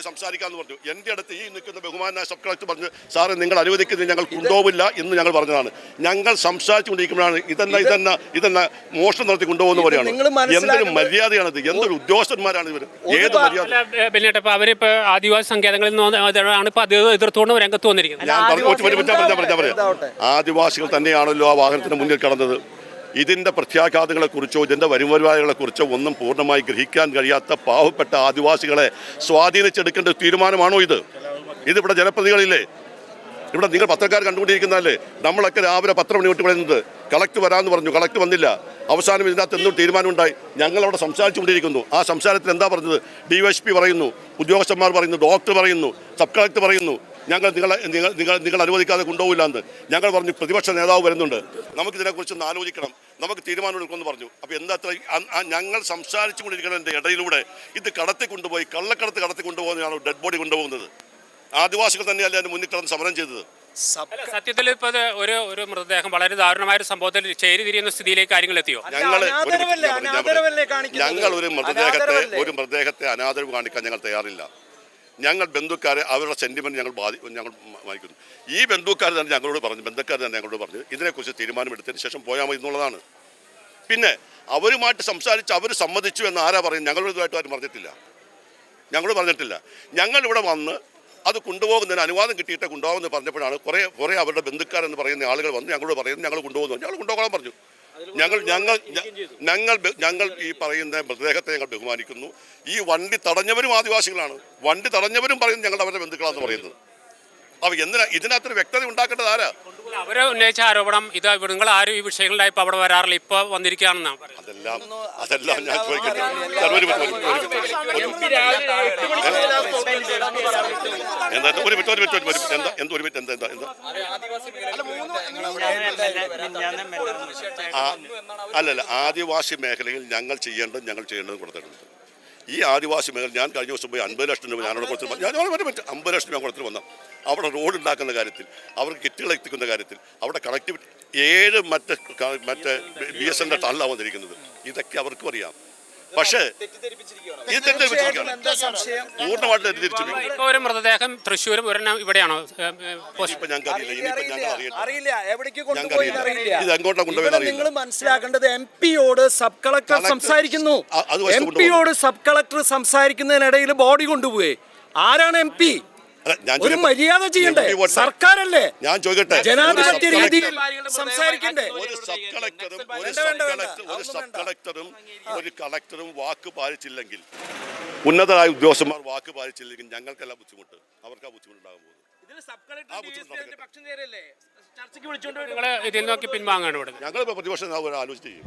സംസാരിക്കാമെന്ന് പറഞ്ഞു. എൻ്റെ അടുത്ത് ഈ നിൽക്കുന്ന ബഹുമാനായ സബ് കളക്ടർ പറഞ്ഞു, സാറ് നിങ്ങൾ അനുവദിക്കുന്നത് ഞങ്ങൾ കൊണ്ടുപോകില്ല എന്ന് ഞങ്ങൾ പറഞ്ഞതാണ്. ഞങ്ങൾ സംസാരിച്ചുകൊണ്ടിരിക്കുമ്പോഴാണ് ഇതെന്ന മോഷണം നടത്തി കൊണ്ടുപോകുന്ന പോലെയാണ്. എന്തൊരു മര്യാദയാണിത്, എന്തൊരു ഉദ്യോഗസ്ഥന്മാരാണ് ഇവർ, ഏത് മര്യാദ. അവരിപ്പോ ആദിവാസി സങ്കേതങ്ങളിൽ നിന്നാണ് ഇപ്പൊ എതിർത്തുകൊണ്ട് രംഗത്ത് വന്നിരിക്കുന്നത്. ആദിവാസികൾ തന്നെയാണല്ലോ ആ വാഹനത്തിന് മുന്നിൽ കടന്നത്. ഇതിൻ്റെ പ്രത്യാഘാതങ്ങളെക്കുറിച്ചോ ഇതിൻ്റെ വരുംവരുവായകളെക്കുറിച്ചോ ഒന്നും പൂർണ്ണമായി ഗ്രഹിക്കാൻ കഴിയാത്ത പാവപ്പെട്ട ആദിവാസികളെ സ്വാധീനിച്ചെടുക്കേണ്ട തീരുമാനമാണോ ഇത്? ഇതിവിടെ ജനപ്രതിനിധികളില്ലേ? ഇവിടെ നിങ്ങൾ പത്രക്കാർ കണ്ടുകൊണ്ടിരിക്കുന്നതല്ലേ? നമ്മളൊക്കെ രാവിലെ 10 മണി തൊട്ട് പറയുന്നത് കളക്ടർ വരാമെന്ന് പറഞ്ഞു, കളക്ടർ വന്നില്ല. അവസാനം ഇതിനകത്ത് എന്തും തീരുമാനമുണ്ടായി. ഞങ്ങളവിടെ സംസാരിച്ചുകൊണ്ടിരിക്കുന്നു. ആ സംസാരത്തിൽ എന്താ പറഞ്ഞത്? DYSP പറയുന്നു, ഉദ്യോഗസ്ഥന്മാർ പറയുന്നു, ഡോക്ടർ പറയുന്നു, സബ് കളക്ടർ പറയുന്നു, നിങ്ങൾ അനുവദിക്കാതെ കൊണ്ടുപോകില്ല എന്ന്. ഞങ്ങൾ പറഞ്ഞു പ്രതിപക്ഷ നേതാവ് വരുന്നുണ്ട്, നമുക്കിതിനെക്കുറിച്ച് ഒന്ന് ആലോചിക്കണം, നമുക്ക് തീരുമാനമെടുക്കുമെന്ന് പറഞ്ഞു. അപ്പോൾ എന്താ ഞങ്ങൾ സംസാരിച്ചു കൊണ്ടിരിക്കുന്നതിൻ്റെ ഇടയിലൂടെ ഇത് കടത്തിക്കൊണ്ടുപോയി കള്ളക്കടത്ത് കടത്തിക്കൊണ്ടുപോകുന്നതാണ് ഡെഡ് ബോഡി കൊണ്ടുപോകുന്നത്. ആദിവാസികൾ തന്നെയല്ലേ അതിന് മുന്നിൽ കടന്ന് സമരം ചെയ്തത്. സത്യത്തിൽ ഇപ്പോൾ ഒരു മൃതദേഹം വളരെ ദാരുണമായ ഒരു സംഭവത്തിൽ ചേരി തിരിയുന്ന സ്ഥിതിയിലേക്ക് കാര്യങ്ങൾ എത്തിയോ? ഞങ്ങൾ ഒരു മൃതദേഹത്തെ അനാദരവ് കാണിക്കാൻ ഞങ്ങൾ തയ്യാറില്ല. ഞങ്ങൾ ബന്ധുക്കാരെ അവരുടെ സെന്റിമെന്റ് ഞങ്ങൾ വായിക്കുന്നു. ഈ ബന്ധുക്കാർ തന്നെ ഞങ്ങളോട് പറഞ്ഞു ഇതിനെക്കുറിച്ച് തീരുമാനമെടുത്തതിന് ശേഷം പോയാൽ മതി എന്നുള്ളതാണ്. പിന്നെ അവരുമായിട്ട് സംസാരിച്ച് അവർ സമ്മതിച്ചു എന്ന് ആരാ പറയുന്നത്? ഞങ്ങളുമായിട്ട് ആരും പറഞ്ഞിട്ടില്ല. ഞങ്ങളിവിടെ വന്ന് അത് കൊണ്ടുപോകുന്നതിന് അനുവാദം കിട്ടിയിട്ട് കൊണ്ടുപോകുമെന്ന് പറഞ്ഞപ്പോഴാണ് കുറേ അവരുടെ ബന്ധുക്കാരെന്ന് പറയുന്ന ആളുകൾ വന്ന് ഞങ്ങളോട് പറയുന്നത് ഞങ്ങൾ കൊണ്ടുപോകാൻ പറഞ്ഞു. ഞങ്ങൾ ഈ പറയുന്ന മൃതദേഹത്തെ ഞങ്ങൾ ബഹുമാനിക്കുന്നു. ഈ വണ്ടി തടഞ്ഞവരും ആദിവാസികളാണ്. വണ്ടി തടഞ്ഞവരും പറയുന്നത് ഞങ്ങൾ അവരുടെ ബന്ധുക്കളാണെന്ന് പറയുന്നത്. അപ്പോൾ ഇതിനകത്തൊരു വ്യക്തത ഉണ്ടാക്കേണ്ടത് ആരാ? അവരെ ഉന്നയിച്ച ആരോപണം ഇത് നിങ്ങൾ ആരും ഈ വിഷയങ്ങളിലായി ഇപ്പോൾ അവിടെ വരാറില്ല, ഇപ്പോൾ വന്നിരിക്കുകയാണെന്നാണ്. അതെല്ലാം ഞാൻ ചോദിക്കട്ടെ. അല്ലല്ല, ആദിവാസി മേഖലയിൽ ഞങ്ങൾ ചെയ്യേണ്ടത് കൊടുത്തിട്ടുണ്ട്. ഈ ആദിവാസി മേഖല ഞാൻ കഴിഞ്ഞ ദിവസം പോയി 50 ലക്ഷം രൂപ ഞാനവിടെ കൊടുത്തിട്ട് 50 ലക്ഷം രൂപ കൊടുത്തിട്ട് വന്ന അവിടെ റോഡ് ഉണ്ടാക്കുന്ന കാര്യത്തിൽ, അവർക്ക് കിറ്റുകൾ എത്തിക്കുന്ന കാര്യത്തിൽ, അവിടെ കണക്ടിവിറ്റി 7 മറ്റ് BSNL ടണലാണ് വന്നിരിക്കുന്നത്. ഇതൊക്കെ അവർക്കും അറിയാം. പക്ഷേ പൂർണ്ണമായിട്ട് തെറ്റിദ്ധരിച്ചു. ഒരു മൃതദേഹം തൃശ്ശൂരും ഇവിടെയാണോ? ഇത് എങ്ങോട്ടാ കൊണ്ടുപോയി നിങ്ങൾ മനസ്സിലാക്കേണ്ടത് MPയോട് സബ് കളക്ടർ സംസാരിക്കുന്നു. MPയോട് സബ് കളക്ടർ സംസാരിക്കുന്നതിനിടയിൽ ബോഡി കൊണ്ടുപോയി. ആരാണ് MP? ഒരു മര്യാദ ചെയ്യണ്ടേ? സർക്കാരല്ലേ? ഞാൻ ചോദിക്കട്ടെ, ജനാധിപത്യ രീതിയിൽ സംസാരിക്കണ്ടേ? ഒരു സബ് കളക്ടറും വാക്ക് പാലിച്ചില്ലെങ്കിൽ, ഉന്നതരായ ഉദ്യോഗസ്ഥന്മാർ വാക്ക് പാലിച്ചില്ലെങ്കിൽ ഞങ്ങൾക്കെല്ലാം ബുദ്ധിമുട്ട്, അവർക്ക് ആ ബുദ്ധിമുട്ടുണ്ടാകാൻ പോകുന്നത്. ഇതിൽ നോക്കി പിൻവാങ്ങാണ്. ഞങ്ങൾ പ്രതിപക്ഷം ആലോചിച്ച് ചെയ്യും.